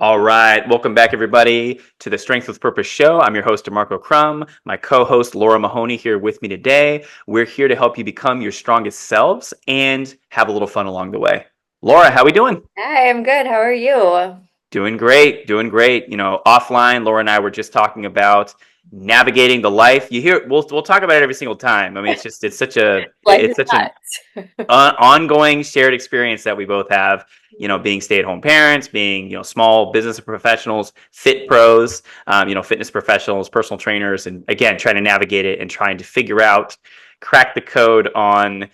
All right. Welcome back, everybody, to the Strength with Purpose show. I'm your host, Demarco. My co-host, Laura Mahoney, here with me today. We're here to help you become your strongest selves and have a little fun along the way. Laura, how we doing? Hi, I'm good. How are you? Doing great, doing great. Offline, Laura and I were just talking about navigating the life. You hear, we'll talk about it every single time. I mean, it's such a Life it's is such an nuts. ongoing shared experience that we both have, being stay-at-home parents, being, small business professionals, fit pros, fitness professionals, personal trainers, and again, trying to navigate it and trying to figure out, crack the code on,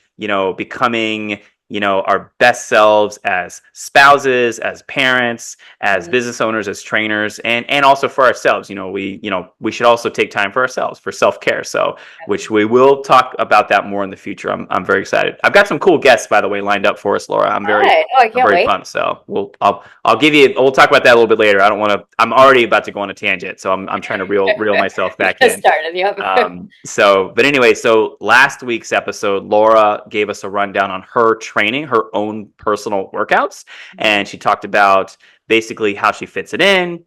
becoming, our best selves as spouses, as parents, as business owners, as trainers, and also for ourselves. We should also take time for ourselves, for self-care. So, which we will talk about that more in the future. I'm very excited. I've got some cool guests, by the way, lined up for us, Laura. All right. Oh, I I'm can't very wait. pumped. So I'll give you. We'll talk about that a little bit later. I don't want to. I'm already about to go on a tangent, so I'm trying to reel myself back Just in. started. Yep. But anyway, so last week's episode, Laura gave us a rundown on her training, her own personal workouts, and she talked about basically how she fits it in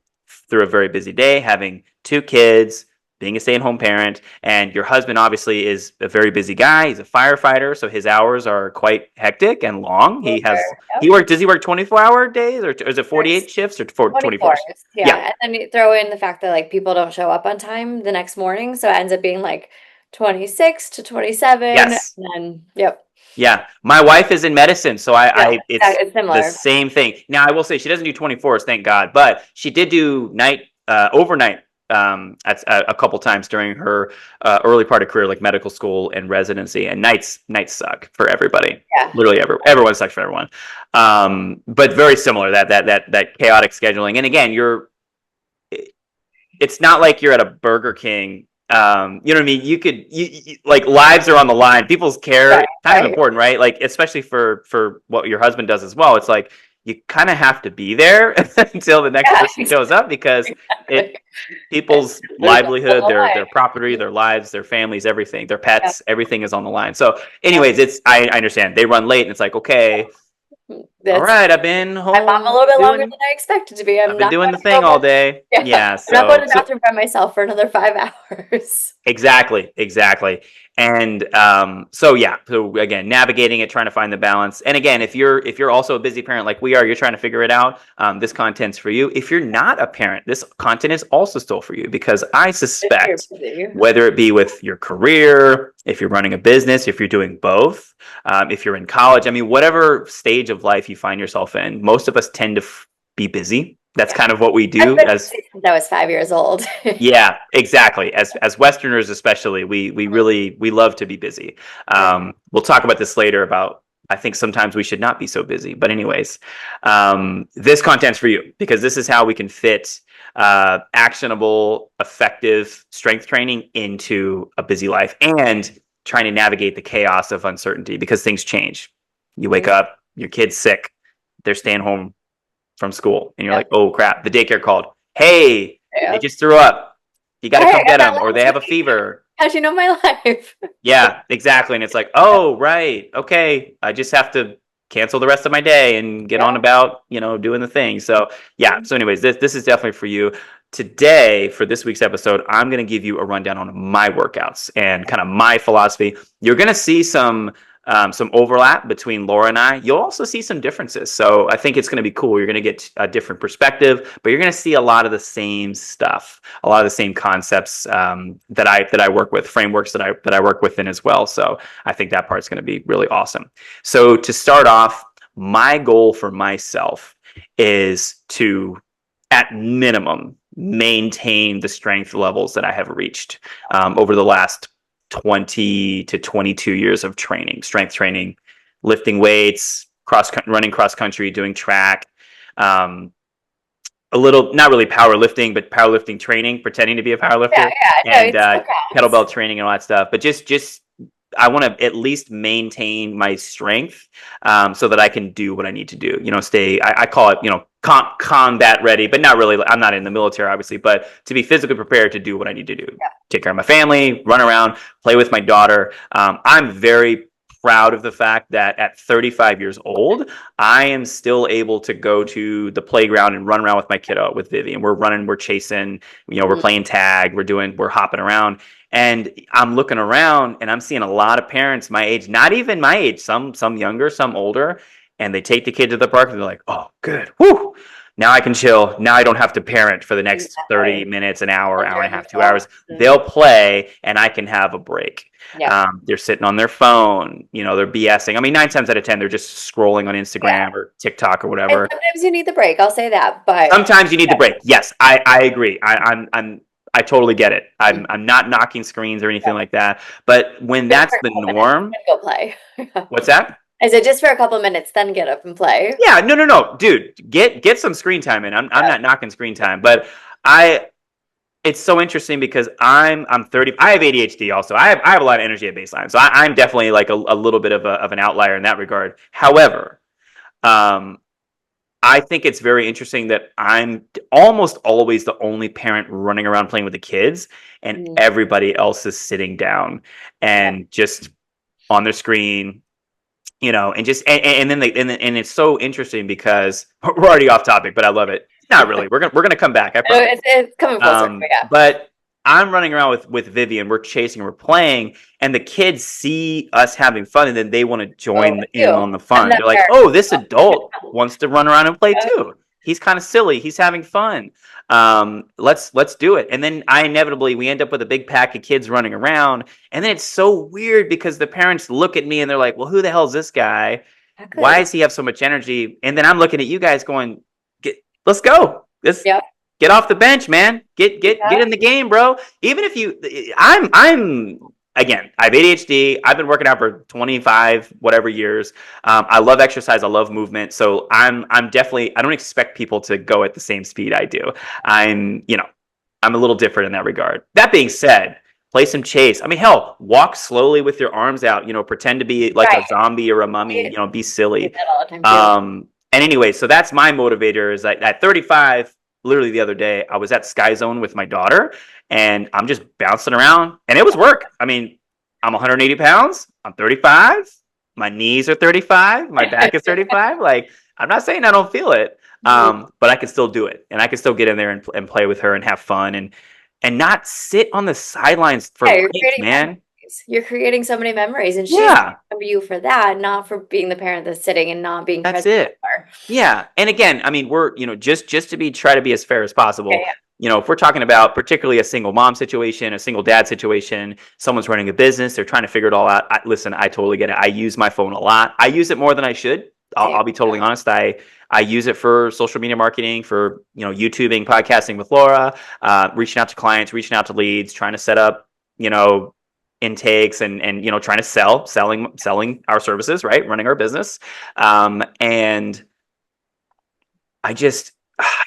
through a very busy day, having two kids, being a stay-at-home parent, and your husband obviously is a very busy guy. He's a firefighter, so his hours are quite hectic and long. Yep. Does he work 24-hour days, or is it 48 shifts or 24? 24. Yeah. Yeah. And then you throw in the fact that like people don't show up on time the next morning. So it ends up being like 26 to 27. And Yes. then, yep. Yeah, my wife is in medicine, so Yeah, it's it's the similar. same thing. Now, I will say she doesn't do 24s, thank God, but she did do overnight a couple times during her early part of career, like medical school and residency. And nights suck for everybody. Yeah. Literally, everyone sucks for everyone. But very similar, that chaotic scheduling. And again, it's not like you're at a Burger King. You know what I mean? Like, lives are on the line. People's care is Right. kind of Right. important, right? Like, especially for what your husband does as well. It's like you kind of have to be there until the next Yeah. person shows up, because Exactly. people's There's no livelihood, their property, line. their lives, their families, everything, their pets, Yep. everything is on the line. So, anyways, Yep. I understand they run late, and it's like, okay, all That's right, I've been I'm on a home little bit longer doing than I expected to be. I've been doing the thing all day. Yeah, Yeah, I'm not going to the so bathroom by myself for another 5 hours. exactly. And so yeah, so again, navigating it, trying to find the balance. And again, if you're also a busy parent like we are, you're trying to figure it out. This content's for you. If you're not a parent, this content is also still for you, because I If you're suspect, busy. whether it be with your career, if you're running a business, if you're doing both, if you're in college, I mean, whatever stage of life you find yourself in, most of us tend to be busy. That's Yeah. kind of what we I've do been as. busy since I was 5 years old. Yeah, exactly. As Westerners, especially, we love to be busy. Yeah. We'll talk about this later about, I think sometimes we should not be so busy. But anyways, this content's for you, because this is how we can fit actionable, effective strength training into a busy life, and trying to navigate the chaos of uncertainty, because things change. You wake Mhm. up, your kid's sick, they're staying home from school, and you're like, Yep. oh crap, the daycare called. Hey, they Yep. just threw up. You got to Hey, come I got get that them, or they last have a week. fever. How'd you know my life? Yeah, exactly. And it's like, oh, right. Okay. I just have to cancel the rest of my day and get on Yeah. about, doing the thing. So, yeah. So, anyways, this is definitely for you. Today, for this week's episode, I'm going to give you a rundown on my workouts and kind of my philosophy. You're going to see some overlap between Laura and I. You'll also see some differences. So I think it's going to be cool. You're going to get a different perspective, but you're going to see a lot of the same stuff, a lot of the same concepts that I work with, frameworks that I work within as well. So I think that part's going to be really awesome. So to start off, my goal for myself is to, at minimum, maintain the strength levels that I have reached over the last 20 to 22 years of training, strength training, lifting weights, running cross country, doing track, um, a little, not really powerlifting, but powerlifting training, pretending to be a Yeah. powerlifter, Yeah. No, and it still counts. kettlebell training and all that stuff. But just I want to at least maintain my strength, so that I can do what I need to do. Stay. I call it, combat ready, but not really. I'm not in the military, obviously, but to be physically prepared to do what I need to do. Yeah. Take care of my family, run around, play with my daughter. I'm very proud of the fact that at 35 years old, I am still able to go to the playground and run around with my kiddo, with Vivian. We're running, we're chasing, we're playing tag, we're hopping around. And I'm looking around and I'm seeing a lot of parents my age, not even my age, some younger, some older, and they take the kid to the park and they're like, oh, good. Whoo. Now I can chill. Now I don't have to parent for the next 30 Exactly. minutes, an hour, hour and a half, 2 hours. Mhm. They'll play and I can have a break. Yep. They're sitting on their phone, they're BSing. I mean, 9 times out of 10, they're just scrolling on Yeah. Instagram or TikTok or And whatever. sometimes you need the break. I'll say that, but Sometimes you need the yeah. break. Yes, I agree. I totally get it. Mhm. I'm not knocking screens or anything Yeah. like that. But when Just that's for a the couple minutes, norm, then go play. what's that? I said just for a couple minutes, then get up and play. Yeah, no, dude, get some screen time in. I'm Yeah. not knocking screen time, but I it's so interesting because I'm 30. I have ADHD also. I have a lot of energy at baseline, so I'm definitely like a little bit of an outlier in that regard. However, um, I think it's very interesting that I'm almost always the only parent running around playing with the kids, and Mhm. everybody else is sitting down Yeah. and just on their screen, and just and then and it's so interesting because we're already off topic, but I love it. Not really. We're gonna come back. I I know promise. it's coming full circle. Yeah. But I'm running around with Vivian. We're chasing, we're playing, and the kids see us having fun, and then they want to Oh, join with in you. on the I'm fun. that They're like, parent. "Oh, this adult wants to run around and play Yeah. too. He's kind of silly. He's having fun. Let's do it." And then we end up with a big pack of kids running around, and then it's so weird because the parents look at me and they're like, "Well, who the hell is this guy? Why Exactly. does he have so much energy?" And then I'm looking at you guys going, let's go. Let's Yep. get off the bench, man. Get in the Exactly. game, bro. Even if I'm again, I have ADHD. I've been working out for 25 whatever years. I love exercise. I love movement. So I'm definitely. I don't expect people to go at the same speed I do. I'm a little different in that regard. That being said, play some chase. I mean, hell, walk slowly with your arms out. Pretend to be like Right. a zombie or a mummy. I Be do silly. that all the time too. And anyway, so that's my motivator. Is at 35. Literally the other day, I was at Sky Zone with my daughter, and I'm just bouncing around, and it was work. I mean, I'm 180 pounds. I'm 35. My knees are 35. My back is 35. Like, I'm not saying I don't feel it, but I can still do it, and I can still get in there and play with her and have fun and not sit on the sidelines for Yeah, you're breaks, creating man. memories. You're creating so many memories, and she's gonna Yeah, remember you for that, not for being the parent that's sitting and not being that's present it. for her. Yeah, and again, I mean, we're just to be try to be as fair as Yeah, possible. yeah. If we're talking about particularly a single mom situation, a single dad situation, someone's running a business, they're trying to figure it all out. Listen, I totally get it. I use my phone a lot. I use it more than I should. Same. I'll be totally honest. I use it for social media marketing, for YouTubing, podcasting with Laura, reaching out to clients, reaching out to leads, trying to set up you know intakes and trying to selling our services, right, running our business, and I just,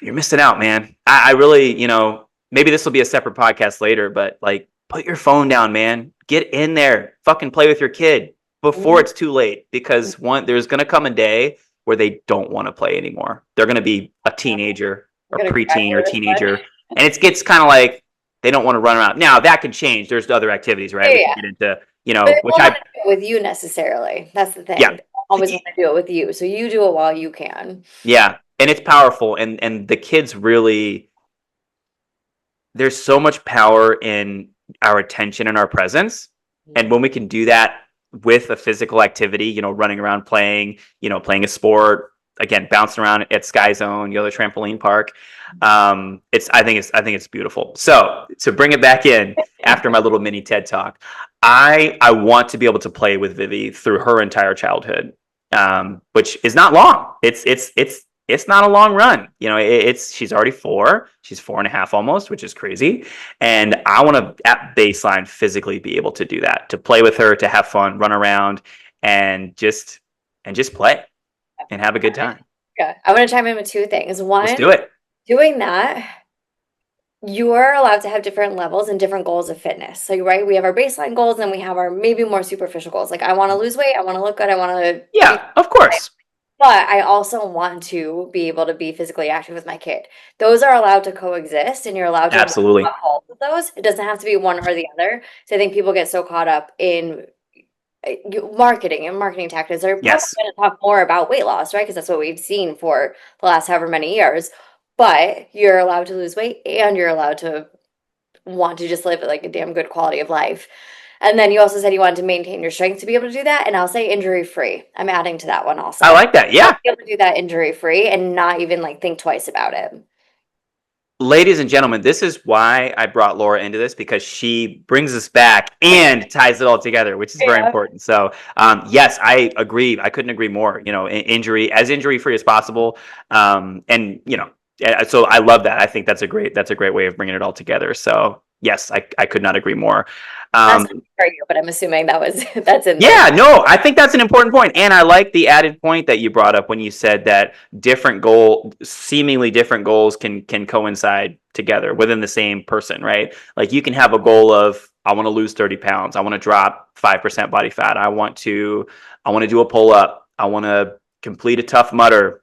you're missing out, man. I really, maybe this will be a separate podcast later, but like, put your phone down, man. Get in there, fucking play with your kid before Mhm. it's too late. Because there's gonna come a day where they don't want to play anymore. They're gonna be a teenager I'm or gonna preteen or graduate this much. teenager, and it gets kind of like they don't want to run around. Now that can change. There's other activities, right? Yeah, We can yeah. get into, But they which won't want I, to do it with you necessarily. That's the yeah, thing. They don't always want to do it with you. So you do it while you can. yeah, and it's powerful, and the kids really there's so much power in our attention and our presence. And when we can do that with a physical activity, running around playing, playing a sport, again, bouncing around at Sky Zone, the trampoline park. I think it's beautiful. So to bring it back in after my little mini TED talk, I want to be able to play with Vivi through her entire childhood, which is not long. It's not a long run. She's already 4. She's 4.5 almost, which is crazy. And I want to at baseline physically be able to do that, to play with her, to have fun, run around, and just play and have a good time. Yeah. I want to chime in with two things. Let's One, do it. doing that, you're allowed to have different levels and different goals of fitness. So, right, we have our baseline goals and we have our maybe more superficial goals. Like, I want to lose weight, I want to look good, I want to be. Yeah, of course. But I also want to be able to be physically active with my kid. Those are allowed to coexist, and you're allowed to work Absolutely. on both of those. It doesn't have to be one or the other. So I think people get so caught up in marketing and marketing tactics are probably Yes. going to talk more about weight loss, right? Because that's what we've seen for the last however many years. But you're allowed to lose weight and you're allowed to want to just live like a damn good quality of life. And then you also said you wanted to maintain your strength to be able to do that. And I'll say injury free. I'm adding to that one I also. like that. You want Yeah. to be able to do that injury free and not even like think twice about it. Ladies and gentlemen, this is why I brought Laura into this, because she brings us back and ties it all together, which is very Yeah. important. So, yes, I agree. I couldn't agree more. Injury free as possible, and so I love that. I think that's a great way of bringing it all together. So, yes, I could not agree more. That's Um, not for you, but I'm assuming that's in there. Yeah, no, I think that's an important point. And I like the added point that you brought up when you said that seemingly different goals can coincide together within the same person, right? Like you can have a goal of I want to lose 30 pounds, I want to drop 5% body fat, I want to do a pull up, I want to complete a tough mutter,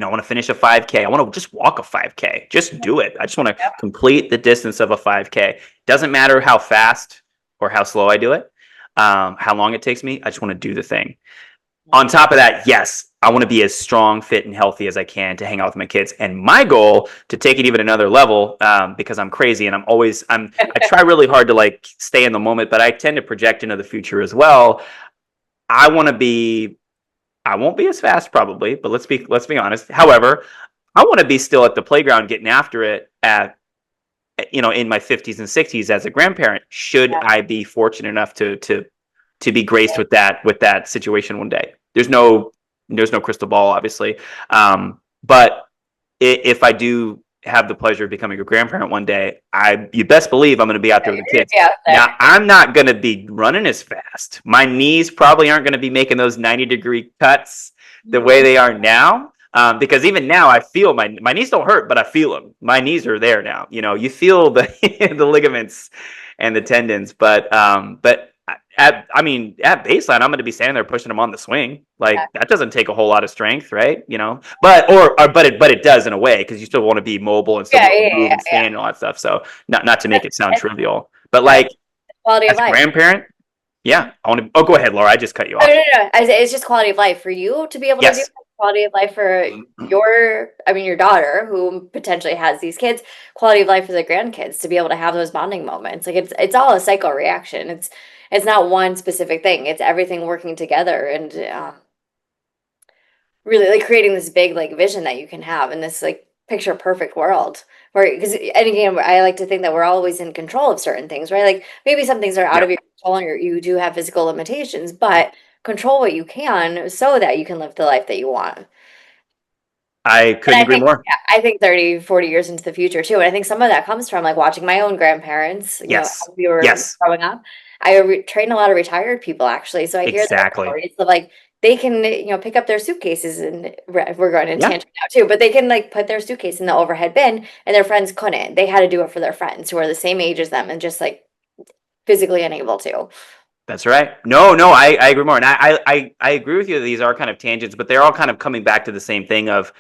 I want to finish a 5K. I want to just walk a 5K. Just do it. I just want to Yep. complete the distance of a 5K. Doesn't matter how fast or how slow I do it, how long it takes me. I just want to do the thing. On top of that, yes, I want to be as strong, fit, and healthy as I can to hang out with my kids. And my goal to take it even another level, because I'm crazy and I try really hard to like stay in the moment, but I tend to project into the future as well. I want to be I won't be as fast probably, but let's be honest. However, I want to be still at the playground getting after it in my 50s and 60s as a grandparent. Should Yeah. I be fortunate enough to be graced with that situation one day? There's no crystal ball, obviously, but if I do have the pleasure of becoming a grandparent one day, you best believe I'm going to be out there with the You're gonna kids. be out there. Now, I'm not going to be running as fast. My knees probably aren't going to be making those 90-degree cuts the way they are now. Because even now, I feel my knees don't hurt, but I feel them. My knees are there now. You feel the the ligaments and the tendons, but at baseline, I'm going to be standing there pushing them on the swing. Yeah. Like that doesn't take a whole lot of strength, right? But it does in a way because you still want to be mobile and still be Yeah, able to yeah, move yeah, and yeah. stand and all that stuff. So not to make it sound It's trivial, but right. like Quality of as a life. grandparent, yeah, I want to. Oh, go ahead, Laura. I just cut you No, no, off. no, no. It's just quality of life for you to be able to do Yes, that. Quality of life for your daughter who potentially has these kids. Quality of life for the grandkids to be able to have those bonding moments. Like it's all a cycle reaction. It's not one specific thing. It's everything working together and really like creating this big like vision that you can have in this like picture perfect world where because and again I like to think that we're always in control of certain things, right? Like maybe some things are out of yep. your control and you do have physical limitations, but control what you can so that you can live the life that you want. I And couldn't agree more. I think 30, 40 years into the future too. And I think some of that comes from like watching my own grandparents, Yes, as we were yes, growing up. I train a lot of retired people actually. So I hear their exactly. stories of like they can, pick up their suitcases and we're going in Yeah. tangent now too, but they can like put their suitcase in the overhead bin and their friends couldn't. They had to do it for their friends who are the same age as them and just like physically unable to. That's right. No, no, I agree more, and I agree with you that these are kind of tangents, but they're all kind of coming back to the same thing of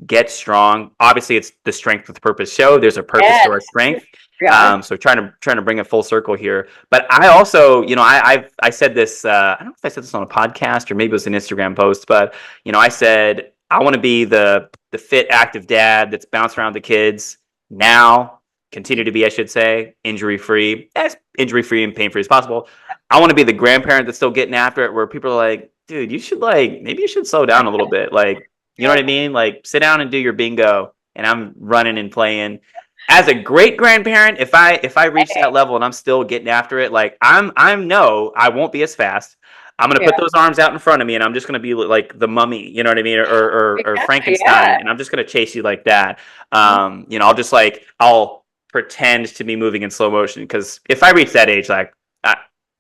get strong. Obviously, it's the Strength with Purpose show. There's a purpose to Yeah, our strength. we are. So trying to bring it full circle here. But I also, I said this. I don't know if I said this on a podcast or maybe it was an Instagram post, but I said I want to be the fit, active dad that's bouncing around the kids now. Continue to be, I should say, as injury free and pain free as possible. I want to be the grandparent that's still getting after it, where people are like, dude, maybe you should slow down a little bit. Like, you know Yeah. what I mean? Like, sit down and do your bingo. And I'm running and playing. As a great grandparent, if I reach that level and I'm still getting after it, like I won't be as fast. I'm gonna Yeah. put those arms out in front of me, and I'm just gonna be like the mummy, you know what I mean, or Yeah. Frankenstein, Yeah. and I'm just gonna chase you like that. I'll pretend to be moving in slow motion because if I reach that age, like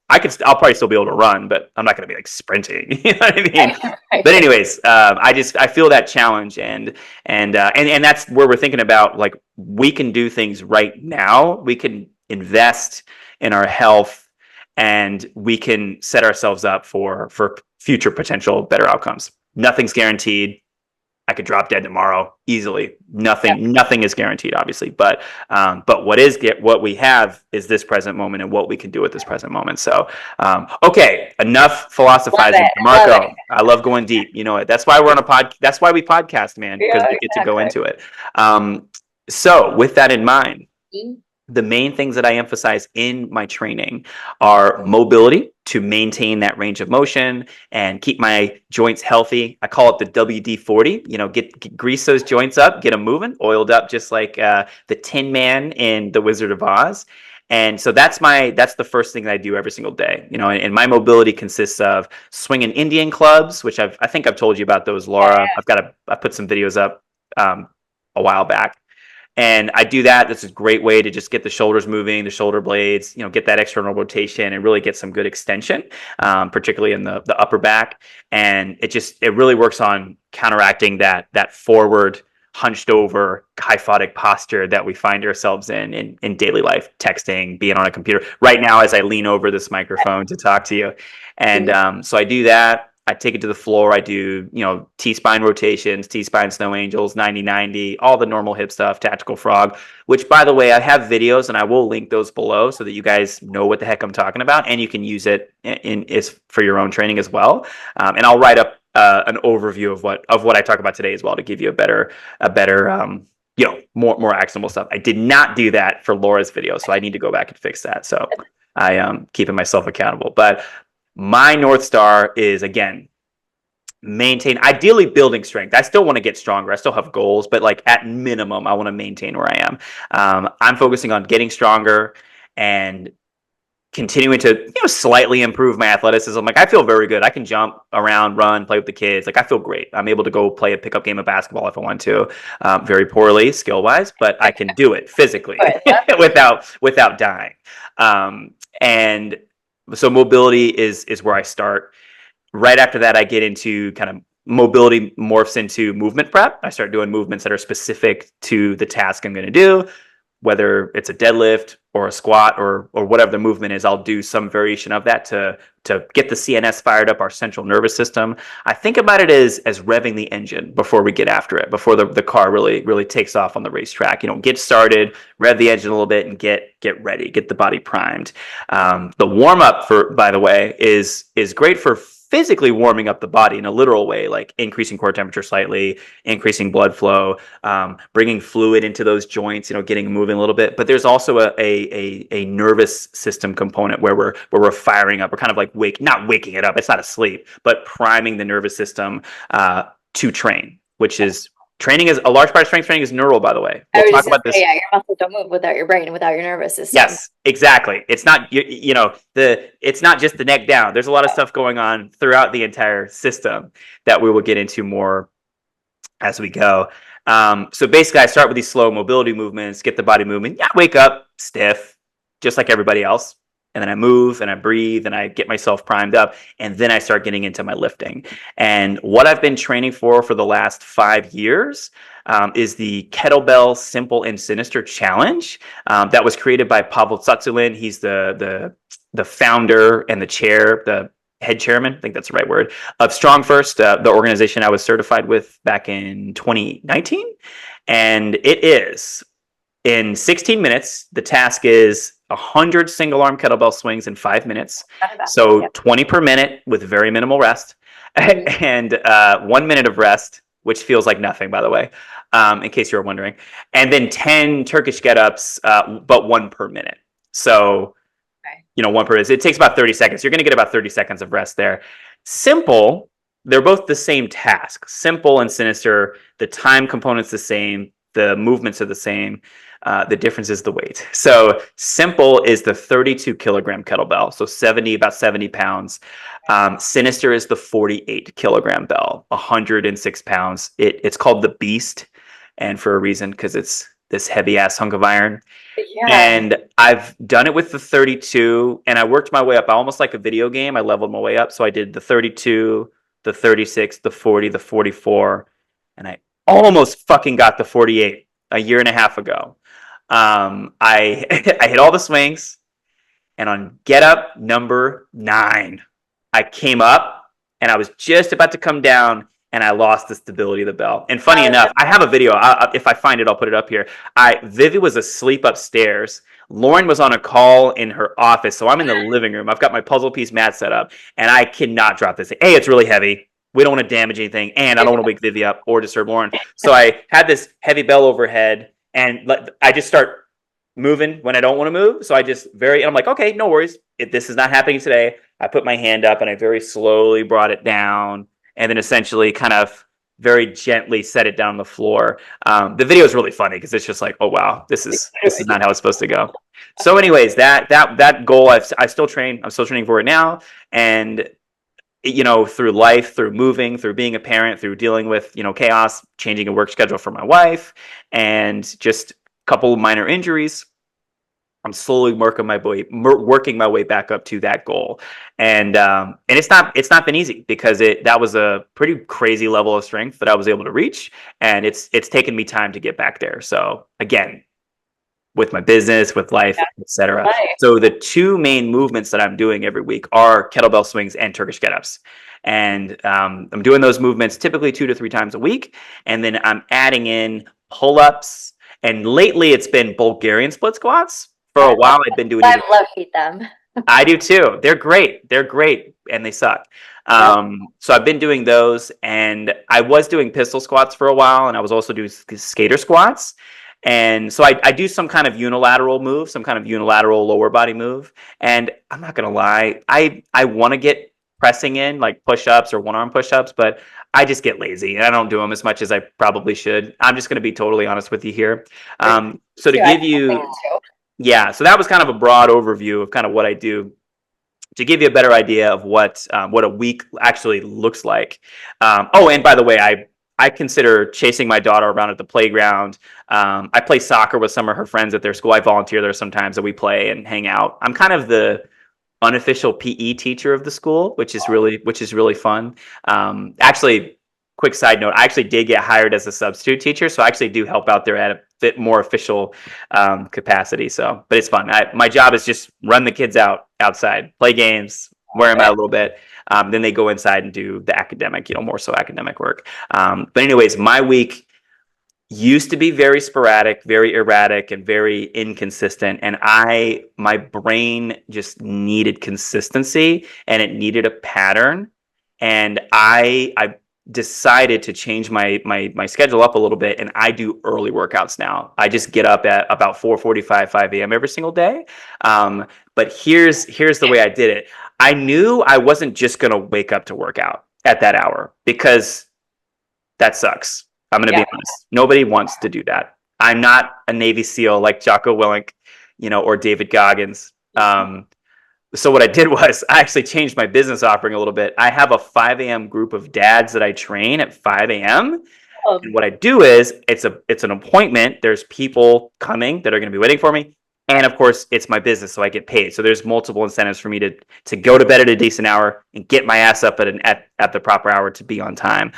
I'll probably still be able to run, but I'm not going to be like sprinting. You know what I mean? But anyways, I feel that challenge, and that's where we're thinking about like we can do things right now. We can invest in our health, and we can set ourselves up for future potential better outcomes. Nothing's guaranteed. I could drop dead tomorrow easily. Yep. Nothing is guaranteed, obviously, but what we have is this present moment and what we can do at this present moment. So, okay, enough Love philosophizing, it. Love it. Demarco. I love going deep. You know it. That's why we're on a pod. That's why we podcast, man, because Yeah, we get to go exactly. into it. So, with that in mind, Mhm. the main things that I emphasize in my training are mobility to maintain that range of motion and keep my joints healthy. I call it the WD-40. You know, get grease those joints up, get them moving, oiled up, just like the Tin Man in The Wizard of Oz. And so that's the first thing that I do every single day. You know, and my mobility consists of swinging Indian clubs, which I think I've told you about those, Yeah, Laura. I put some videos up a while back, and I do that. That's a great way to just get the shoulders moving, the shoulder blades, you know, get that external rotation and really get some good extension, particularly in the upper back. And it really works on counteracting that forward, hunched over, kyphotic posture that we find ourselves in daily life, texting, being on a computer. Right now, as I lean over this microphone to talk to you. And yeah. so I do that. I take it to the floor. I do, you know, T-spine rotations, T-spine snow angels, 90-90, all the normal hip stuff, tactical frog, which, by the way, I have videos and I will link those below so that you guys know what the heck I'm talking about, and you can use it is for your own training as well. And I'll write up an overview of what I talk about today as well to give you a better you know, more actionable stuff. I did not do that for Laura's video, so I need to go back and fix that. So I am keeping myself accountable, but my North Star is, again, maintain, ideally building strength. I still want to get stronger. I still have goals, but like at minimum, I want to maintain where I am. I'm focusing on getting stronger and continuing to, you know, slightly improve my athleticism. Like I feel very good. I can jump around, run, play with the kids. Like I feel great. I'm able to go play a pickup game of basketball if I want to, very poorly skill wise, but I can do it physically But yeah. without dying. And so mobility is where I start. Right after that, I get into kind of mobility morphs into movement prep. I start doing movements that are specific to the task I'm going to do, whether it's a deadlift or a squat or whatever the movement is. I'll do some variation of that to get the CNS fired up, our central nervous system. I think about it as revving the engine before we get after it, before the car really takes off on the racetrack. You know, get started, rev the engine a little bit, and get ready, get the body primed. The warm up, for by the way, is great for physically warming up the body in a literal way, like increasing core temperature slightly, increasing blood flow, bringing fluid into those joints, you know, getting moving a little bit. But there's also a nervous system component where we're firing up. We're kind of like not waking it up. It's not asleep, but priming the nervous system to train, which is training is a large part of strength training is neural, by the way. I We'll was talk just gonna about say, this. yeah, your muscles don't move without your brain, without your nervous system. Yes, exactly. It's not you know it's not just the neck down. There's a lot of stuff going on throughout the entire system that we will get into more as we go. So basically, I start with these slow mobility movements, get the body moving. Yeah, wake up stiff, just like everybody else. And then I move and I breathe and I get myself primed up. And then I start getting into my lifting. And what I've been training for the last 5 years is the Kettlebell Simple and Sinister Challenge that was created by Pavel Tsatsouline. He's the founder and the chair, the head chairman, I think that's the right word, of Strong First, the organization I was certified with back in 2019. And it is in 16 minutes. The task is 100 single arm kettlebell swings in 5 minutes. Not about it. So Yep. 20 per minute with very minimal rest Mhm. and 1 minute of rest, which feels like nothing, by the way, in case you were wondering. And then 10 Turkish get ups, but one per minute. So Okay. you know, one per it takes about 30 seconds. You're going to get about 30 seconds of rest there. Simple, they're both the same task. Simple and sinister, the time component's the same, the movements are the same. The difference is the weight. So simple is the 32 kilogram kettlebell, so about 70 pounds. Sinister is the 48 kilogram bell, 106 pounds. It's called the Beast, and for a reason, because it's this heavy ass hunk of iron. Yeah. And I've done it with the 32 and I worked my way up. I almost like a video game. I leveled my way up. So I did the 32, the 36, the 40, the 44, and I almost fucking got the 48 a year and a half ago. I I hit all the swings, and on get up number 9, I came up and I was just about to come down and I lost the stability of the bell. And funny enough, I have a video. If I find it, I'll put it up here. Vivi was asleep upstairs. Lauren was on a call in her office, so I'm in the living room. I've got my puzzle piece mat set up, and I cannot drop this thing. A, it's really heavy. We don't want to damage anything, and I don't want to wake Vivi up or disturb Lauren. So I had this heavy bell overhead, and I just start moving when I don't want to move. So I'm like, okay, no worries. If this is not happening today, I put my hand up and I very slowly brought it down, and then essentially kind of very gently set it down on the floor. The video is really funny because it's just like, oh wow, this is not how it's supposed to go. So, anyways, that goal I still train. I'm still training for it now, and through life, through moving, through being a parent, through dealing with chaos, changing a work schedule for my wife, and just a couple of minor injuries, I'm slowly working my way back up to that goal, and it's not been easy because that was a pretty crazy level of strength that I was able to reach, and it's taken me time to get back there. So again, with my business, with life, etc. Right. So the two main movements that I'm doing every week are kettlebell swings and Turkish get-ups. And I'm doing those movements typically 2 to 3 times a week. And then I'm adding in pull-ups. And lately it's been Bulgarian split squats. For a while I've been doing I love them. I do too. They're great. And they suck. So I've been doing those, and I was doing pistol squats for a while, and I was also doing skater squats. And so I do some kind of unilateral move, some kind of unilateral lower body move. And I'm not going to lie, I want to get pressing in like push-ups or one-arm push-ups, but I just get lazy and I don't do them as much as I probably should. I'm just going to be totally honest with you here. So to give you, so that was kind of a broad overview of kind of what I do to give you a better idea of what a week actually looks like. And by the way, I consider chasing my daughter around at the playground. I play soccer with some of her friends at their school. I volunteer there sometimes, and we play and hang out. I'm kind of the unofficial PE teacher of the school, which is really fun. Actually, quick side note, I actually did get hired as a substitute teacher, so I actually do help out there at a bit more official capacity. So, but it's fun. My job is just run the kids outside, play games, wear them out a little bit. Then they go inside and do the academic, more so academic work. But anyways, my week used to be very sporadic, very erratic, and very inconsistent. And my brain just needed consistency, and it needed a pattern. And I decided to change my schedule up a little bit, and I do early workouts now. I just get up at about 4:45, 5 a.m. every single day. But here's the way I did it. I knew I wasn't just going to wake up to work out at that hour, because that sucks. I'm going to be honest. Nobody wants to do that. I'm not a Navy SEAL like Jocko Willink, or David Goggins. So what I did was I actually changed my business offering a little bit. I have a 5 a.m. group of dads that I train at 5 a.m. And what I do is it's an appointment. There's people coming that are going to be waiting for me. And of course, it's my business, so I get paid. So there's multiple incentives for me to go to bed at a decent hour and get my ass up at the proper hour to be on time.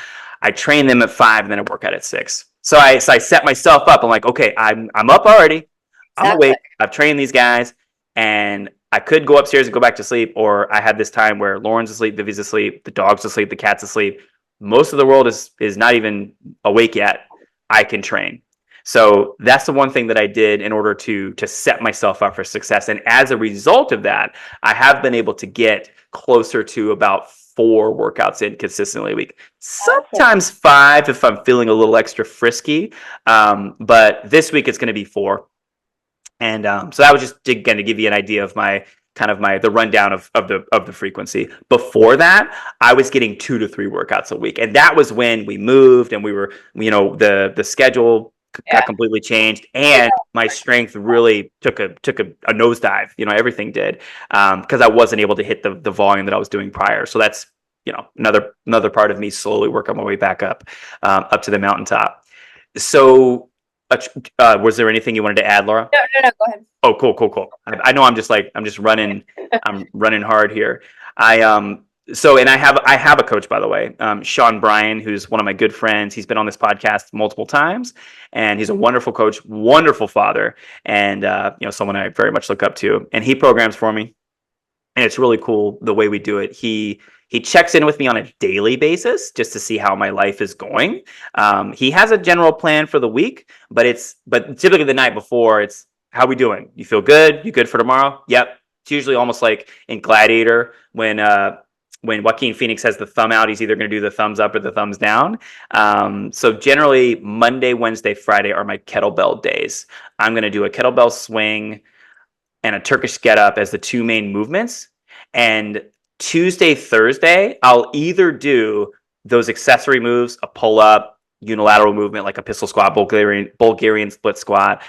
I train them at 5, and then I work out at 6. So I set myself up. I'm like, okay, I'm up already. I'm awake. I've trained these guys, and I could go upstairs and go back to sleep, or I had this time where Lauren's asleep, Vivi's asleep, the dog's asleep, the cat's asleep. Most of the world is not even awake yet. I can train. So that's the one thing that I did in order to set myself up for success. And as a result of that, I have been able to get closer to about 4 workouts in consistently a week. Sometimes 5 if I'm feeling a little extra frisky. But this week it's going to be 4. And so that was just again to give you an idea of the rundown of the frequency. Before that, I was getting 2 to 3 workouts a week, and that was when we moved and we were, the schedule got completely changed, and my strength really took a nosedive. Everything did, because I wasn't able to hit the volume that I was doing prior. So that's another part of me slowly working my way back up to the mountaintop. So. Was there anything you wanted to add, Laura? No, go ahead. Oh, cool. I know I'm just running, I'm running hard here. I have a coach, by the way, Sean Bryan, who's one of my good friends. He's been on this podcast multiple times, and he's a wonderful coach, wonderful father, and someone I very much look up to. And he programs for me, and it's really cool the way we do it. He He checks in with me on a daily basis just to see how my life is going. He has a general plan for the week, but typically the night before, it's how we doing? You feel good? You good for tomorrow? Yep. It's usually almost like in Gladiator when Joaquin Phoenix has the thumb out, he's either going to do the thumbs up or the thumbs down. So generally, Monday, Wednesday, Friday are my kettlebell days. I'm going to do a kettlebell swing and a Turkish get up as the two main movements. And Tuesday, Thursday, I'll either do those accessory moves, a pull up, unilateral movement like a pistol squat, Bulgarian split squat,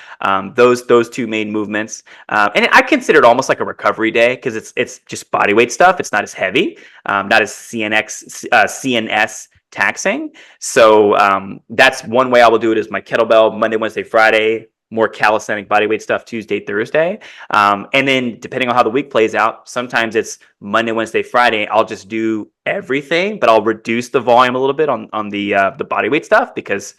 those two main movements. And I consider it almost like a recovery day because it's just body weight stuff. It's not as heavy, not as CNS taxing. So that's one way I will do it is my kettlebell Monday, Wednesday, Friday, more calisthenic bodyweight stuff Tuesday, Thursday. And then depending on how the week plays out, sometimes it's Monday, Wednesday, Friday. I'll just do everything, but I'll reduce the volume a little bit on the bodyweight stuff because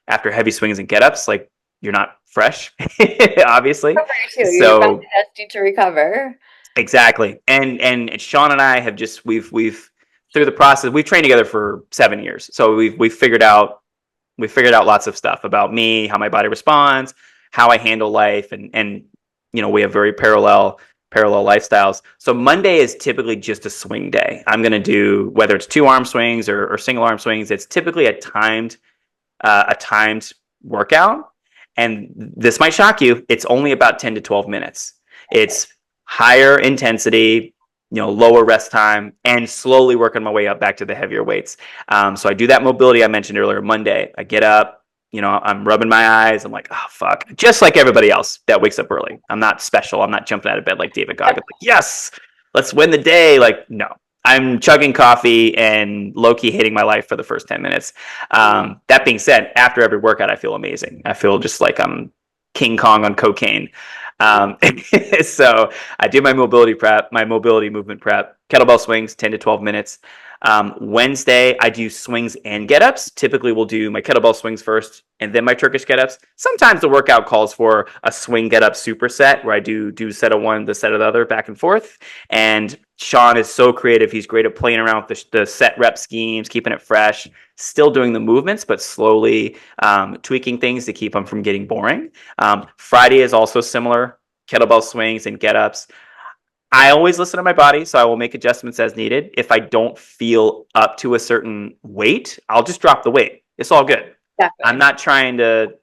after heavy swings and get-ups, like you're not fresh, obviously. Your body does need to recover. Exactly. And Sean and I have just we've through the process, we've trained together for 7 years. So we've figured out lots of stuff about me, how my body responds, how I handle life, and we have very parallel lifestyles. So Monday is typically just a swing day. I'm going to do whether it's 2-arm swings or single arm swings. It's typically a timed workout, and this might shock you. It's only about 10 to 12 minutes. It's higher intensity, lower rest time, and slowly working my way up back to the heavier weights. So I do that mobility I mentioned earlier. Monday, I get up, I'm rubbing my eyes. I'm like, oh, fuck. Just like everybody else that wakes up early. I'm not special. I'm not jumping out of bed like David Goggins. Like, yes, let's win the day. Like, no. I'm chugging coffee and low-key hating my life for the first 10 minutes. That being said, after every workout, I feel amazing. I feel just like I'm King Kong on cocaine. So I do my mobility movement prep, kettlebell swings, 10 to 12 minutes. Wednesday, I do swings and get-ups. Typically, we'll do my kettlebell swings first and then my Turkish get-ups. Sometimes the workout calls for a swing get-up superset where I do set of one, the set of the other, back and forth. And Sean is so creative. He's great at playing around with the set rep schemes, keeping it fresh, still doing the movements, but slowly tweaking things to keep them from getting boring. Friday is also similar, kettlebell swings and get-ups. I always listen to my body, so I will make adjustments as needed. If I don't feel up to a certain weight, I'll just drop the weight. It's all good. Definitely. I'm not trying to,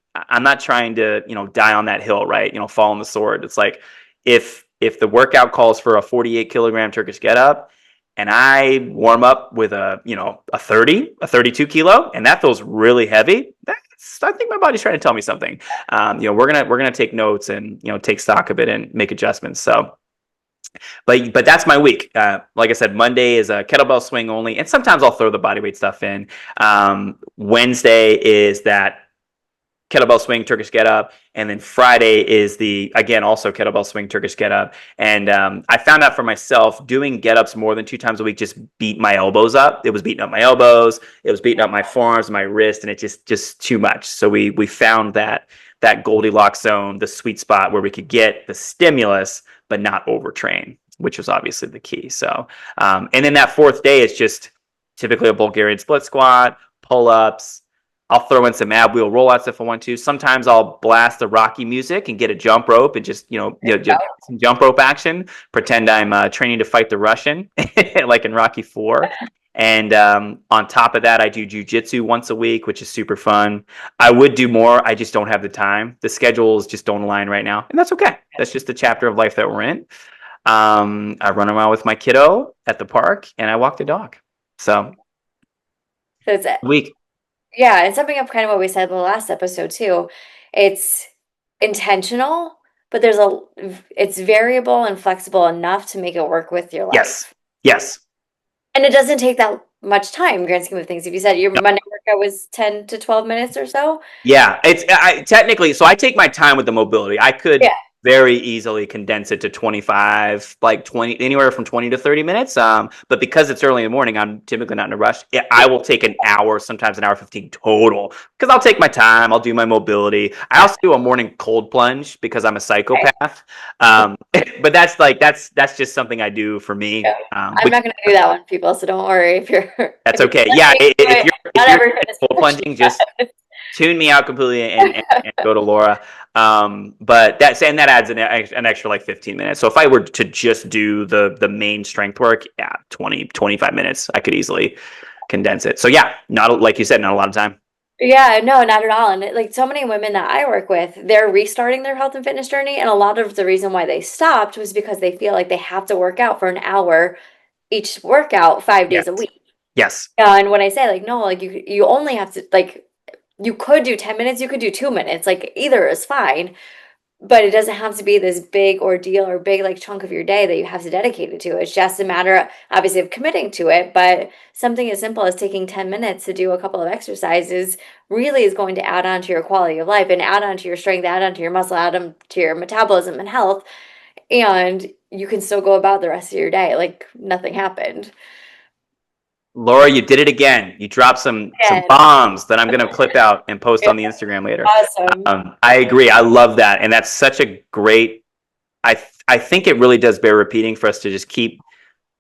die on that hill, right? Fall on the sword. It's like if the workout calls for a 48 kilogram Turkish get up and I warm up with a 32 kilo, and that feels really heavy, I think my body's trying to tell me something. We're gonna take notes and take stock of it and make adjustments. So. But that's my week. Like I said, Monday is a kettlebell swing only, and sometimes I'll throw the bodyweight stuff in. Wednesday is that kettlebell swing, Turkish get up, and then Friday is also kettlebell swing, Turkish get up. And I found out for myself, doing get ups more than 2 times a week just beat my elbows up. It was beating up my elbows, it was beating up my forearms, my wrist, and it just too much. So we found that Goldilocks zone, the sweet spot where we could get the stimulus but not overtrain, which was obviously the key. So, and then that fourth day is just typically a Bulgarian split squat, pull-ups. I'll throw in some ab wheel rollouts if I want to. Sometimes I'll blast the Rocky music and get a jump rope and just some jump rope action. Pretend I'm training to fight the Russian, like in Rocky 4. And on top of that, I do jujitsu once a week, which is super fun. I would do more. I just don't have the time. The schedules just don't align right now. And that's okay. That's just the chapter of life that we're in. I run around with my kiddo at the park and I walk the dog. So it's a week. Yeah, and summing up kind of what we said in the last episode too, it's intentional, but it's variable and flexible enough to make it work with your life. Yes. And it doesn't take that much time, grand scheme of things. If you said your Monday workout was 10 to 12 minutes or so. Yeah, it's technically, so I take my time with the mobility. I could very easily condense it to 25, like 20, anywhere from 20 to 30 minutes. But because it's early in the morning, I'm typically not in a rush. I will take an hour, sometimes an hour 15 total, because I'll take my time. I'll do my mobility. I Yeah. also do a morning cold plunge because I'm a Okay. psychopath. But that's just something I do for me. Yeah. I'm not going to do that one, people. So don't worry if you're if That's you're okay. Yeah, listening to if it. you're Not if you're every fitness cold professional plunging, just does. tune me out completely and go to Laura. But that adds an extra like 15 minutes. So if I were to just do the main strength work, yeah, 20 to 25 minutes, I could easily condense it. So yeah, not like you said, not a lot of time. Yeah, no, not at all. And like so many women that I work with, they're restarting their health and fitness journey. And a lot of the reason why they stopped was because they feel like they have to work out for an hour each workout 5 days a Yes. week. Yes. And when I say like, no, like you only have to like you could do 10 minutes, you could do 2 minutes, like either is fine. But it doesn't have to be this big ordeal or big like chunk of your day that you have to dedicate it to. It's just a matter, obviously, of committing to it. But something as simple as taking 10 minutes to do a couple of exercises really is going to add on to your quality of life and add on to your strength, add on to your muscle, add on to your metabolism and health. And you can still go about the rest of your day like nothing happened. Laura, you did it again. You dropped some And bombs that I'm going to clip out and post yeah, on the Instagram later. awesome. I agree. I love that, and that's such a great. I think it really does bear repeating for us to just keep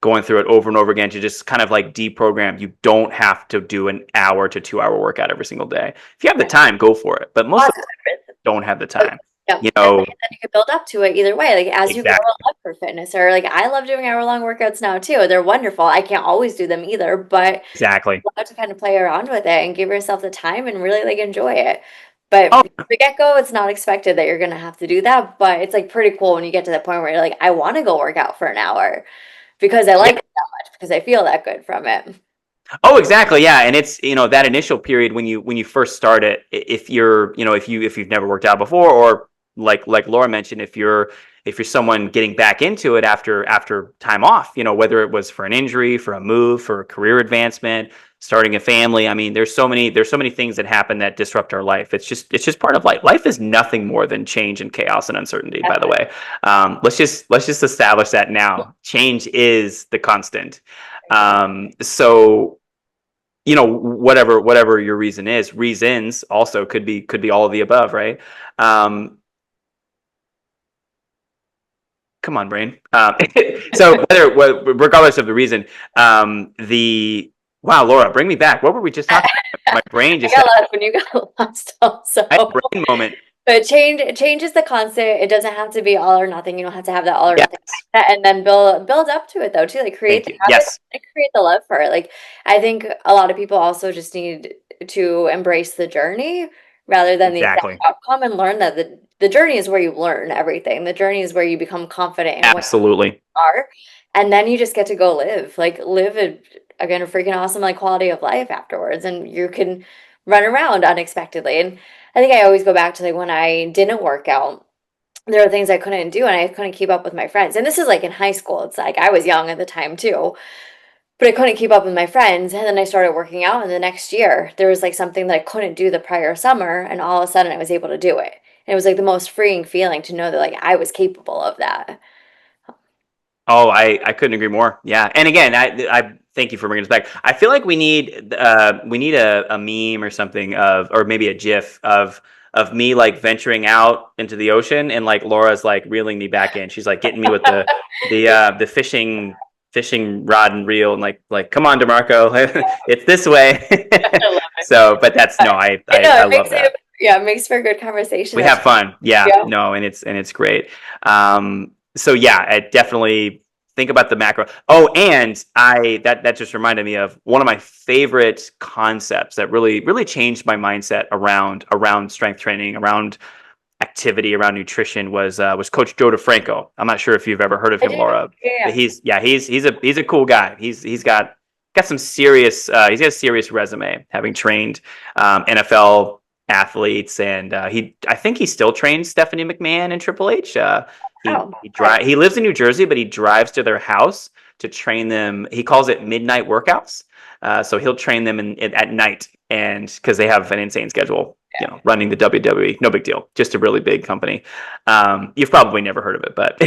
going through it over and over again to just kind of like deprogram. You don't have to do an hour to 2 hour workout every single day. If you have the time, go for it. But most of us Awesome. don't have the time. Yeah, You and know, then you can build up to it either way. Like as you grow exactly. a love for fitness, or like I love doing hour-long workouts now too. They're wonderful. I can't always do them either, but Exactly. love to kind of play around with it and give yourself the time and really like enjoy it. But Oh, from the get-go, it's not expected that you're gonna have to do that. But it's like pretty cool when you get to that point where you're like, I want to go work out for an hour because I yeah. like it that much because I feel that good from it. Oh, exactly. Yeah, and it's that initial period when you first start it. If you're if you've never worked out before, or like Laura mentioned, if you're someone getting back into it after time off, whether it was for an injury, for a move, for a career advancement, starting a family. I mean, there's so many things that happen that disrupt our life. It's just part of life. Life is nothing more than change and chaos and uncertainty. By the way, let's just establish that now. Change is the constant. So whatever your reasons also could be all of the above, right? um Come on, brain. So regardless of the reason, the wow, Laura, bring me back. What were we just talking about? My brain I just got had lost when you got lost a also. brain moment. But change is the constant. It doesn't have to be all or nothing. You don't have to have that all or nothing Yes, mindset. And then build up to it though too. Like create thank the you. habits Yes, and create the love for it. Like I think a lot of people also just need to embrace the journey rather than the exact exactly. outcome and learn that the journey is where you learn everything. The journey is where you become confident in what Absolutely. you are. And then you just get to go live. Like live again a freaking awesome like quality of life afterwards. And you can run around unexpectedly. And I think I always go back to like when I didn't work out, there are things I couldn't do and I couldn't keep up with my friends. And this is like in high school. It's like I was young at the time too, but I couldn't keep up with my friends. And then I started working out, and the next year there was like something that I couldn't do the prior summer, and all of a sudden I was able to do it. And it was like the most freeing feeling to know that like I was capable of that. Oh, I couldn't agree more. Yeah, and again, I thank you for bringing us back. I feel like we need a meme or something or maybe a GIF of me like venturing out into the ocean, and like Laura's like reeling me back in. She's like getting me with the fishing rod and reel, and like come on, Demarco, it's this way. I love it. So, but that's no, I I know I, I it love makes that. it, yeah, it makes for a good conversation. We That's have fun. Yeah, yeah. no, and it's great. So yeah, I definitely think about the macro. Oh, and that just reminded me of one of my favorite concepts that really changed my mindset around strength training, around activity, around nutrition was Coach Joe DeFranco. I'm not sure if you've ever heard of I him, do. Laura, but Yeah. he's a cool guy. He's got some serious he's got a serious resume, having trained NFL athletes, and I think he still trains Stephanie McMahon and Triple H. He Oh, he nice. drive he lives in New Jersey, but he drives to their house to train them. He calls it midnight workouts. So he'll train them at night, and because they have an insane schedule. running the WWE, no big deal, just a really big company. You've probably never heard of it, but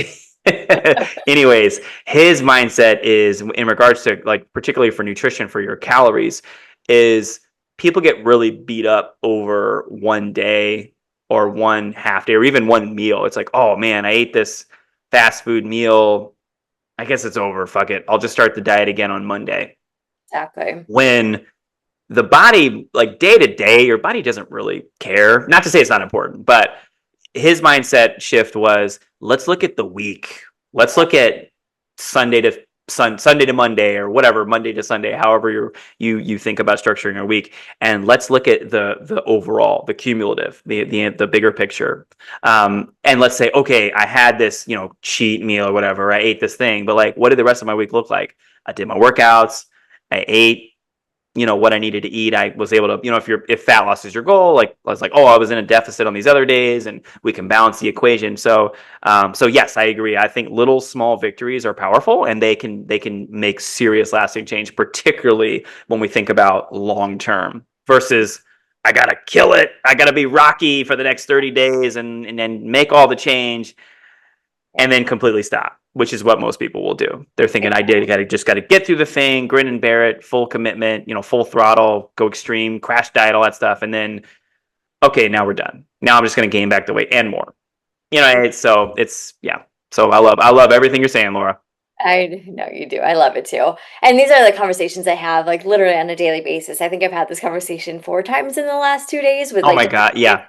anyways, his mindset is in regards to like, particularly for nutrition, for your calories, is people get really beat up over one day or one half day or even one meal. It's like, oh man, I ate this fast food meal. I guess it's over. Fuck it. I'll just start the diet again on Monday. Exactly. When the body, like day to day, your body doesn't really care. Not to say it's not important, but his mindset shift was, let's look at the week. Let's look at Sunday to Sunday to Monday, or whatever, Monday to Sunday, however you think about structuring your week, and let's look at the overall, the cumulative, the bigger picture, and let's say, okay, I had this cheat meal or whatever, I ate this thing, but like, what did the rest of my week look like? I did my workouts, I ate what I needed to eat. I was able to, if fat loss is your goal, like I was like, oh, I was in a deficit on these other days, and we can balance the equation. So yes, I agree. I think little small victories are powerful, and they can make serious lasting change, particularly when we think about long term versus I gotta kill it. I gotta be Rocky for the next 30 days and then make all the change and then completely stop, which is what most people will do. They're thinking, I just got to get through the thing, grin and bear it, full commitment, full throttle, go extreme, crash diet, all that stuff. And then, okay, now we're done. Now I'm just going to gain back the weight and more. Yeah. So I love everything you're saying, Laura. I know you do. I love it too. And these are the conversations I have like literally on a daily basis. I think I've had this conversation 4 times in the last 2 days with Oh like my God. Yeah.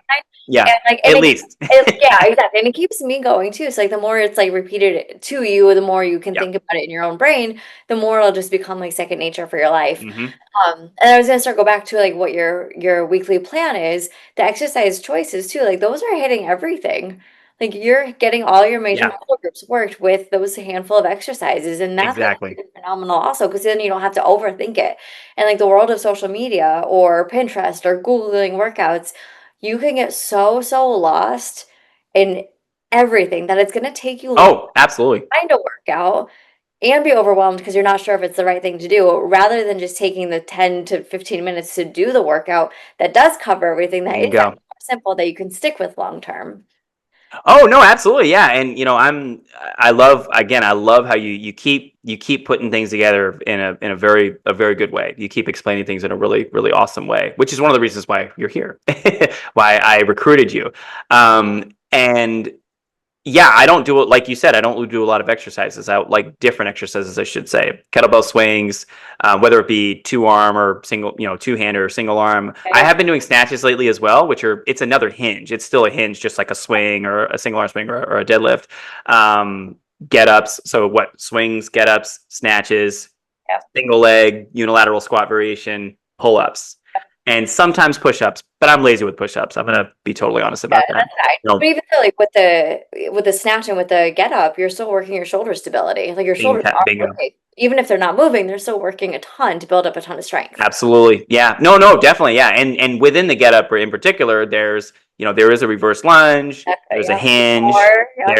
Yeah. and like At least. yeah, exactly. And it keeps me going too. So like the more it's like repeated to you, the more you can Yeah. think about it in your own brain, the more it'll just become like second nature for your life. Mm-hmm. And I was gonna go back to like what your weekly plan is, the exercise choices too. Like those are hitting everything. Like you're getting all your major Yeah. muscle groups worked with those handful of exercises, and that's what Exactly. makes it phenomenal also because then you don't have to overthink it. And like the world of social media or Pinterest or Googling workouts, you can get so lost in everything that it's going to take you long Oh, absolutely. to find a workout and be overwhelmed because you're not sure if it's the right thing to do, rather than just taking the 10 to 15 minutes to do the workout that does cover everything, that is Bingo. simple, that you can stick with long term. Oh no, absolutely, yeah. And I love how you keep putting things together in a very good way. You keep explaining things in a really awesome way, which is one of the reasons why you're here, why I recruited you. And yeah, I don't do it like you said. I don't do a lot of exercises. I like different exercises, I should say. Kettlebell swings, whether it be two arm or single, two hand or single arm. I Okay. have been doing snatches lately as well, it's another hinge. It's still a hinge, just like a swing or a single arm swing or a deadlift. Get ups. So what? Swings, get ups, snatches, Yeah. single leg, unilateral squat variation, pull ups, and sometimes push ups. But I'm lazy with push ups. I'm gonna be totally honest Yeah, about that. that's fine. You know, But even still, like with the snatch and with the get up, you're still working your shoulder stability. Like your shoulders are bingo. working. Even if they're not moving, they're still working a ton to build up a ton of strength. Absolutely. Yeah. No, definitely. Yeah. And within the get up in particular, there is a reverse lunge, Okay, there's a yeah. hinge, Or, yeah.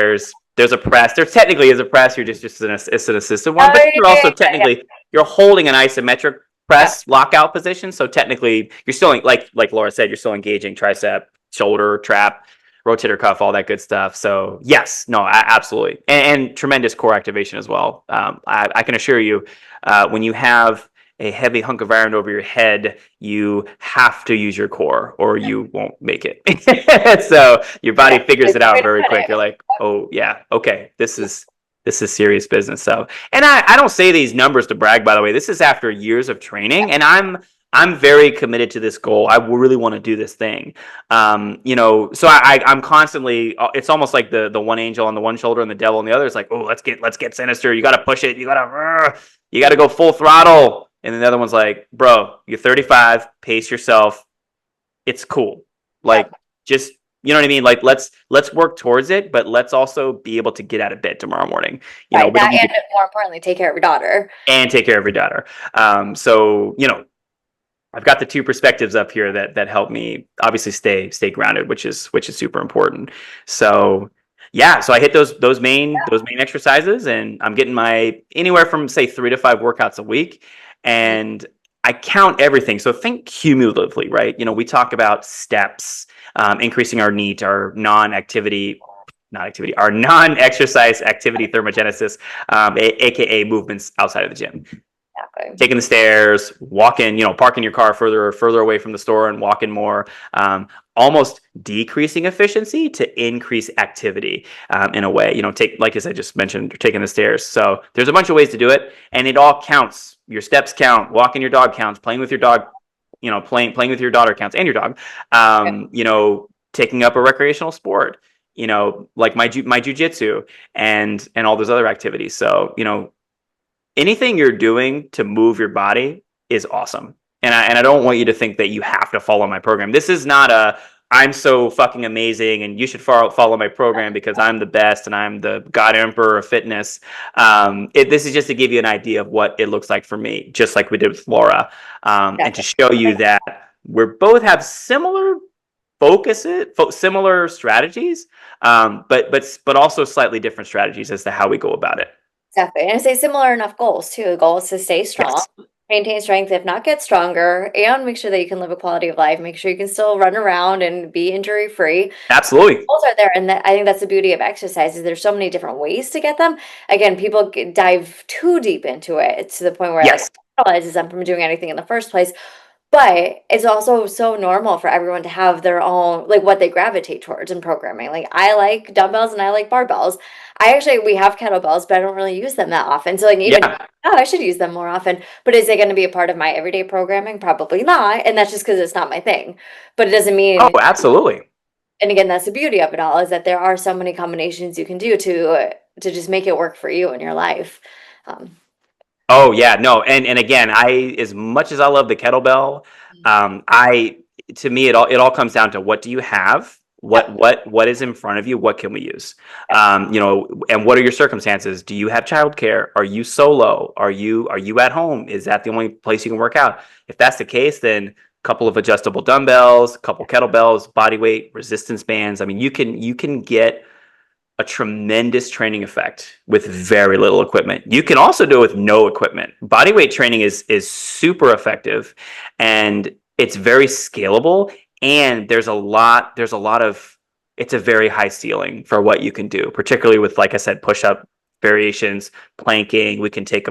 there's a press. There technically is a press. You're just it's an assisted one, Oh, but yeah, you're yeah, also yeah, technically you're holding an isometric yeah. press lockout position. So technically you're still like Laura said, you're still engaging tricep, shoulder, trap, rotator cuff, all that good stuff. So yes, no, absolutely. And tremendous core activation as well. I can assure you, when you have a heavy hunk of iron over your head, you have to use your core or you won't make it. So your body Yeah. figures It's it a way out to very put quick. You're it. like, oh yeah, okay, this is serious business. So, and I don't say these numbers to brag, by the way. This is after years of training, and I'm very committed to this goal. I really want to do this thing. So I'm constantly. It's almost like the one angel on the one shoulder and the devil on the other. It's like, oh, let's get sinister. You got to push it. You got to go full throttle. And then the other one's like, bro, you're 35. Pace yourself. It's cool. Yeah. Like, just you know what I mean? Like, let's work towards it, but let's also be able to get out of bed tomorrow morning. Right. We don't That need and to more importantly, take care of your daughter. and take care of your daughter. So I've got the two perspectives up here that help me obviously stay grounded, which is super important. So yeah, so I hit those main exercises, and I'm getting my anywhere from say 3 to 5 workouts a week, and I count everything. So think cumulatively, right? We talk about steps, increasing our NEAT, our our non-exercise activity thermogenesis, aka movements outside of the gym. Exactly. Taking the stairs, walking, parking your car further away from the store and walking more, almost decreasing efficiency to increase activity in a way. Take, like as I just mentioned, taking the stairs. So there's a bunch of ways to do it, and it all counts. Your steps count, walking your dog counts, playing with your dog, playing with your daughter counts, and your dog. Taking up a recreational sport, like my jujitsu and all those other activities. So anything you're doing to move your body is awesome. And I don't want you to think that you have to follow my program. This is not a I'm so fucking amazing and you should follow my program because I'm the best and I'm the God Emperor of fitness. This is just to give you an idea of what it looks like for me, just like we did with Laura, and to show you that we both have similar similar strategies, but also slightly different strategies as to how we go about it. Exactly. And I say similar enough goals too. The goal is to stay strong, Yes, maintain strength, if not get stronger, and make sure that you can live a quality of life, make sure you can still run around and be injury free. absolutely. Goals are there. And I think that's the beauty of exercise is there's so many different ways to get them. Again, people dive too deep into it to the point where like Yes. paralyzes them from doing anything in the first place. But it's also so normal for everyone to have their own, like what they gravitate towards in programming. Like I like dumbbells and I like barbells. We have kettlebells, but I don't really use them that often. So like even, Yeah. oh, I should use them more often. But is it going to be a part of my everyday programming? Probably not. And that's just because it's not my thing. But it doesn't Oh, mean, absolutely. and again, that's the beauty of it all is that there are so many combinations you can do to just make it work for you in your life. Um, Oh yeah, no, and again, I as much as I love the kettlebell, I to me it all comes down to what do you have, yep, what is in front of you, what can we use, and what are your circumstances? Do you have childcare? Are you solo? Are you at home? Is that the only place you can work out? If that's the case, then a couple of adjustable dumbbells, a couple kettlebells, body weight, resistance bands. I mean, you can get a tremendous training effect with very little equipment. You can also do it with no equipment. Bodyweight training is super effective and it's very scalable, and there's a lot of it's a very high ceiling for what you can do, particularly with, like I said, push-up variations, planking. We can take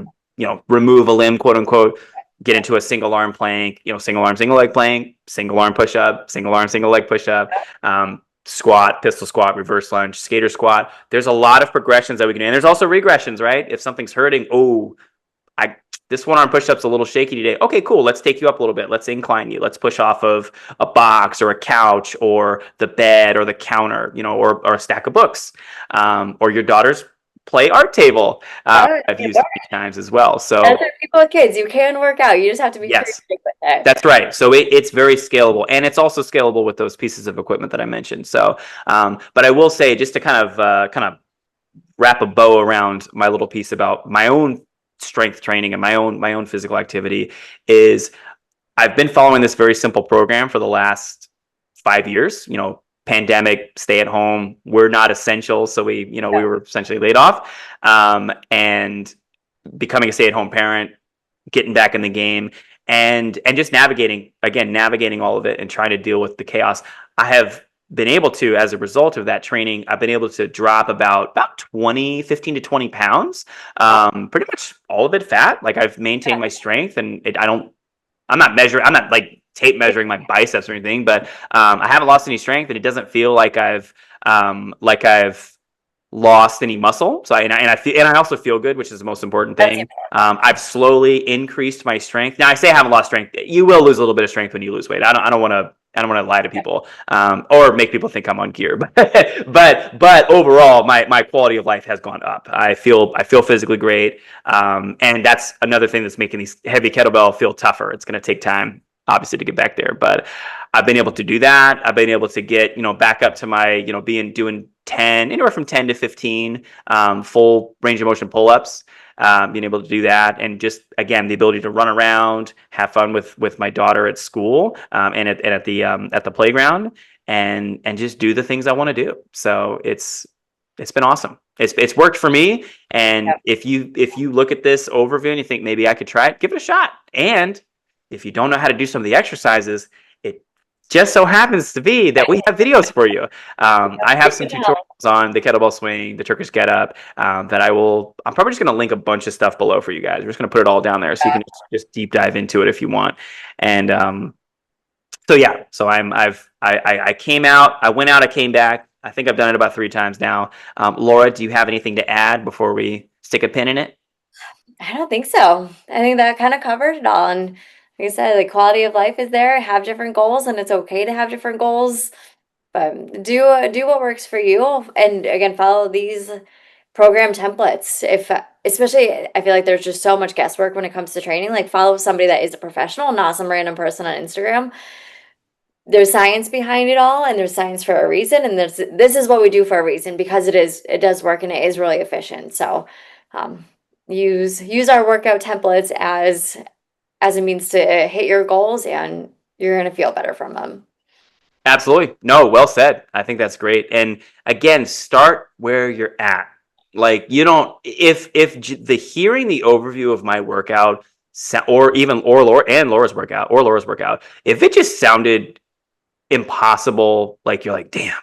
remove a limb, quote unquote, get into a single arm plank, single arm, single leg plank, single arm push up, single arm, single leg push up, squat, pistol squat, reverse lunge, skater squat. There's a lot of progressions that we can do. And there's also regressions, right? If something's hurting, I this one arm push-up's a little shaky today. Okay, cool. Let's take you up a little bit. Let's incline you. Let's push off of a box or a couch or the bed or the counter, or a stack of books, or your daughter's play art table. I've used it many times as well. So and for people with kids, you can work out. You just have to be creative yes, with it. that's right. So it's very scalable, and it's also scalable with those pieces of equipment that I mentioned. So, but I will say, just to kind of wrap a bow around my little piece about my own strength training and my own physical activity, is I've been following this very simple program for the last 5 years. Pandemic, stay at home. We're not essential, so we were essentially laid off, and becoming a stay at home parent, getting back in the game, and just navigating all of it and trying to deal with the chaos. I have been able to, as a result of that training, I've been able to drop about 15 to 20 pounds, pretty much all of it fat. Like I've maintained my strength, and I'm not like tape measuring my biceps or anything, but I haven't lost any strength, and it doesn't feel like I've lost any muscle. So I also feel good, which is the most important thing. I've slowly increased my strength. Now I say I haven't lost strength. You will lose a little bit of strength when you lose weight. I don't want to lie to people, or make people think I'm on gear. But overall, my quality of life has gone up. I feel physically great, and that's another thing that's making these heavy kettlebell feel tougher. It's going to take time, obviously, to get back there, but I've been able to do that. I've been able to get back up to my doing 10, anywhere from 10 to 15 full range of motion pull-ups, being able to do that, and just again the ability to run around, have fun with my daughter at school, and at the playground, and just do the things I want to do. So it's been awesome. It's worked for me, and if you look at this overview and you think maybe I could try it, give it a shot. And if you don't know how to do some of the exercises, it just so happens to be that we have videos for you. I have some tutorials on the kettlebell swing, the Turkish get up, that I'm probably just going to link a bunch of stuff below for you guys. We're just going to put it all down there so you can just deep dive into it if you want. And so yeah, so I came out, I went out, I came back. I think I've done it about 3 times now. Laura, do you have anything to add before we stick a pin in it? I don't think so. I think that kind of covered it all. And like I said, like quality of life is there. Have different goals, and it's okay to have different goals. But do what works for you. And again, follow these program templates. If especially, I feel like there's just so much guesswork when it comes to training. Like follow somebody that is a professional, not some random person on Instagram. There's science behind it all, and there's science for a reason, and this is what we do for a reason, because it does work and it is really efficient. So um, use our workout templates as a means to hit your goals, and you're going to feel better from them. Absolutely. No, well said. I think that's great. And again, start where you're at. Like you don't the hearing the overview of my workout or Laura's workout, if it just sounded impossible, like you're like, damn,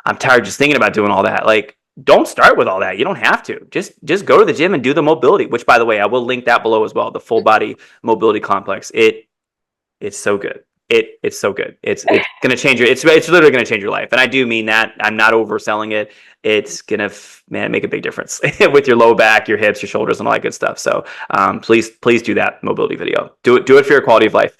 I'm tired just thinking about doing all that. Like, don't start with all that. You don't have to. Just go to the gym and do the mobility, which by the way, I will link that below as well. The full body mobility complex. It's so good. It's so good. It's gonna change your it's literally gonna change your life. And I do mean that. I'm not overselling it. It's gonna make a big difference with your low back, your hips, your shoulders, and all that good stuff. So please do that mobility video. Do it for your quality of life.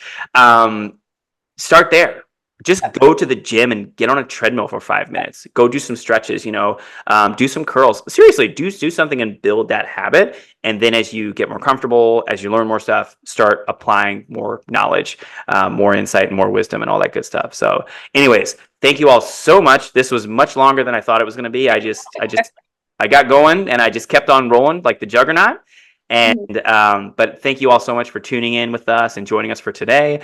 Start there. Just go to the gym and get on a treadmill for 5 minutes. Go do some stretches, do some curls. Seriously, do something and build that habit. And then as you get more comfortable, as you learn more stuff, start applying more knowledge, more insight, and more wisdom, and all that good stuff. So anyways, thank you all so much. This was much longer than I thought it was going to be. I got going and I just kept on rolling like the juggernaut. And but thank you all so much for tuning in with us and joining us for today.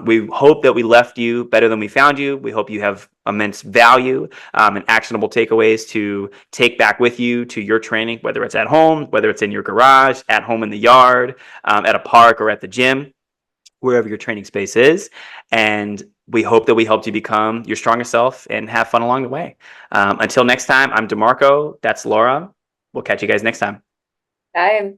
We hope that we left you better than we found you. We hope you have immense value and actionable takeaways to take back with you to your training, whether it's at home, whether it's in your garage, at home in the yard, at a park, or at the gym, wherever your training space is. And we hope that we helped you become your strongest self and have fun along the way. Until next time, I'm Demarco. That's Laura. We'll catch you guys next time. Bye.